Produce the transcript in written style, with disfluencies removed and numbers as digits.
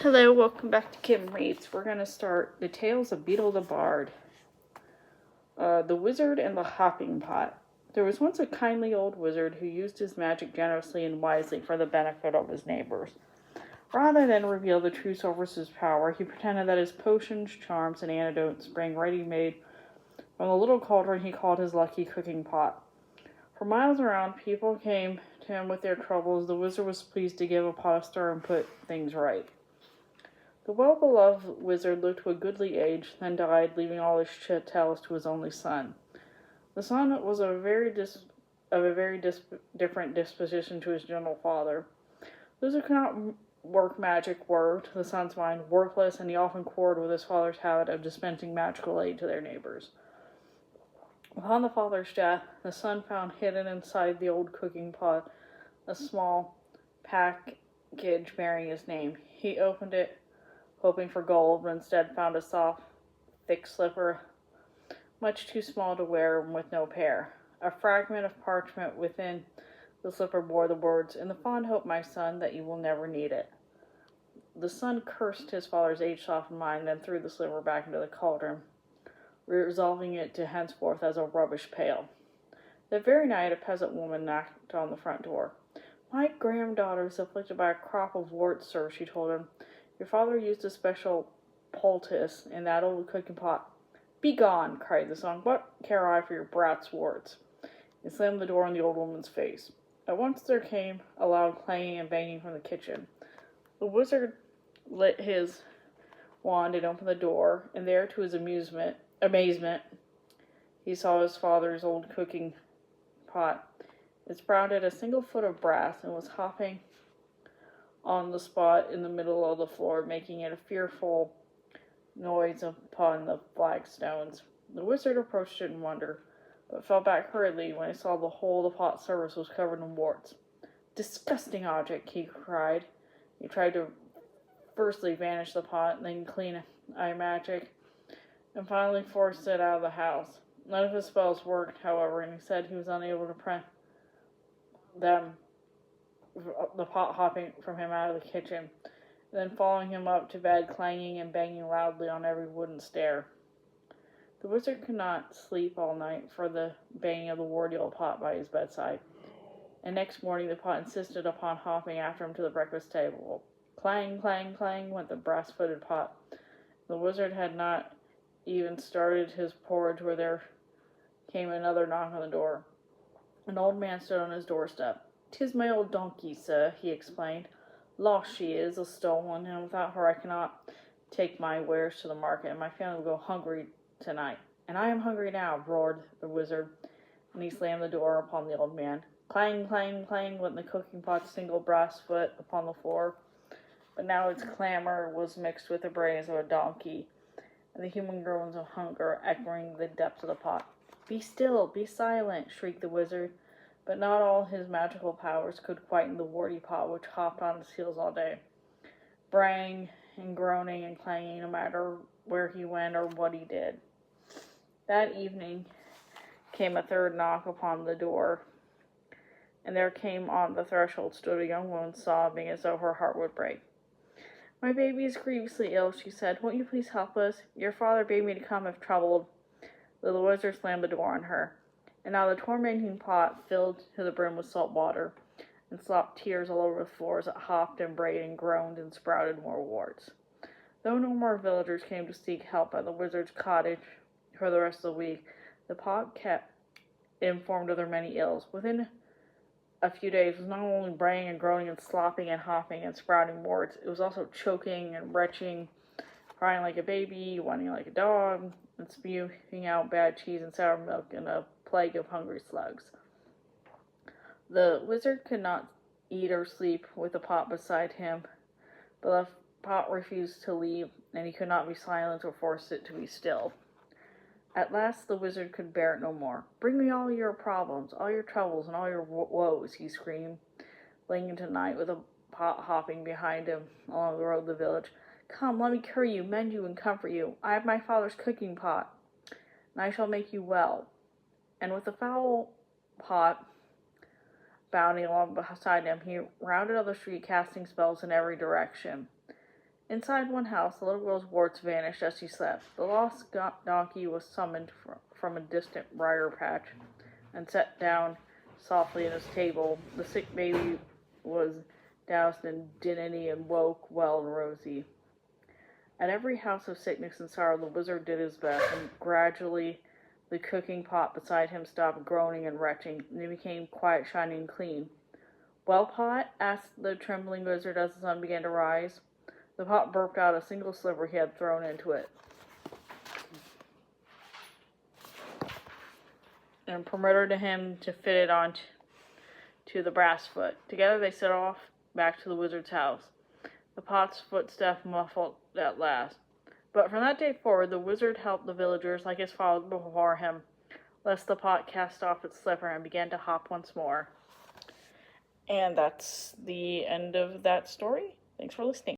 Hello, welcome back to Kim Reads. We're going to start The Tales of Beedle the Bard. The Wizard and the Hopping Pot. There was once a kindly old wizard who used his magic generously and wisely for the benefit of his neighbors. Rather than reveal the true source of his power, he pretended that his potions, charms, and antidotes sprang ready-made from the little cauldron he called his lucky cooking pot. For miles around, people came to him with their troubles. The wizard was pleased to give a pot a stir and put things right. The well-beloved wizard lived to a goodly age, then died, leaving all his chattels to his only son. The son was of a very different disposition to his gentle father. Those who could not work magic were, to the son's mind, worthless, and he often quarreled with his father's habit of dispensing magical aid to their neighbors. Upon the father's death, the son found hidden inside the old cooking pot a small package bearing his name. He opened it, hoping for gold, but instead found a soft, thick slipper, much too small to wear and with no pair. A fragment of parchment within the slipper bore the words, "In the fond hope, my son, that you will never need it." The son cursed his father's age-softened mind, then threw the slipper back into the cauldron, resolving it to henceforth as a rubbish pail. That very night, a peasant woman knocked on the front door. "My granddaughter is afflicted by a crop of warts, sir," she told him. "Your father used a special poultice in that old cooking pot." "Begone!" cried the son. "What care I for your brat's warts?" He slammed the door in the old woman's face. At once there came a loud clanging and banging from the kitchen. The wizard lit his wand and opened the door, and there, to his amazement, he saw his father's old cooking pot. It sprouted a single foot of brass and was hopping on the spot in the middle of the floor, making it a fearful noise upon the flagstones. The wizard approached it in wonder, but fell back hurriedly when he saw the whole of the pot's surface was covered in warts. "Disgusting object!" he cried. He tried to firstly vanish the pot, then clean eye magic, and finally forced it out of the house. None of his spells worked, however, and he said he was unable to prevent the pot hopping from him out of the kitchen, and then following him up to bed, clanging and banging loudly on every wooden stair. The wizard could not sleep all night for the banging of the warty old pot by his bedside, and next morning the pot insisted upon hopping after him to the breakfast table. Clang, clang, clang went the brass-footed pot. The wizard had not even started his porridge when there came another knock on the door. An old man stood on his doorstep. "'Tis my old donkey, sir," he explained. "Lost she is, or stolen, and without her I cannot take my wares to the market, and my family will go hungry tonight." "And I am hungry now," roared the wizard, and he slammed the door upon the old man. Clang, clang, clang went the cooking pot's single brass foot upon the floor, but now its clamor was mixed with the brayings of a donkey, and the human groans of hunger echoing the depths of the pot. "Be still, be silent," shrieked the wizard, but not all his magical powers could quieten the warty pot which hopped on its heels all day, braying and groaning and clanging no matter where he went or what he did. That evening came a third knock upon the door, and there came on the threshold stood a young woman sobbing as though her heart would break. "My baby is grievously ill," she said. "Won't you please help us? Your father bade me to come if troubled." The wizard slammed the door on her, and now the tormenting pot filled to the brim with salt water, and slopped tears all over the floor as it hopped and brayed and groaned and sprouted more warts. Though no more villagers came to seek help at the wizard's cottage for the rest of the week, the pot kept informed of their many ills. Within a few days, it was not only braying and groaning and slopping and hopping and sprouting warts, it was also choking and retching, crying like a baby, whining like a dog, and spewing out bad cheese and sour milk and a plague of hungry slugs. The wizard could not eat or sleep with the pot beside him, but the pot refused to leave, and he could not be silent or force it to be still. At last the wizard could bear it no more. "Bring me all your problems, all your troubles, and all your woes," he screamed, late into night with a pot hopping behind him along the road to the village. "Come, let me cure you, mend you, and comfort you. I have my father's cooking pot, and I shall make you well." And with the foul pot bounding along beside him, he rounded up the street, casting spells in every direction. Inside one house, the little girl's warts vanished as she slept. The lost donkey was summoned from a distant briar patch and set down softly at his table. The sick baby was doused in divinity and woke well and rosy. At every house of sickness and sorrow, the wizard did his best, and gradually the cooking pot beside him stopped groaning and retching, and it became quiet, shining, and clean. "Well, Pot?" asked the trembling wizard as the sun began to rise. The pot burped out a single sliver he had thrown into it, and permitted him to fit it on to the brass foot. Together they set off back to the wizard's house, the pot's footstep muffled at last. But from that day forward, the wizard helped the villagers, like his father before him, lest the pot cast off its slipper and began to hop once more. And that's the end of that story. Thanks for listening.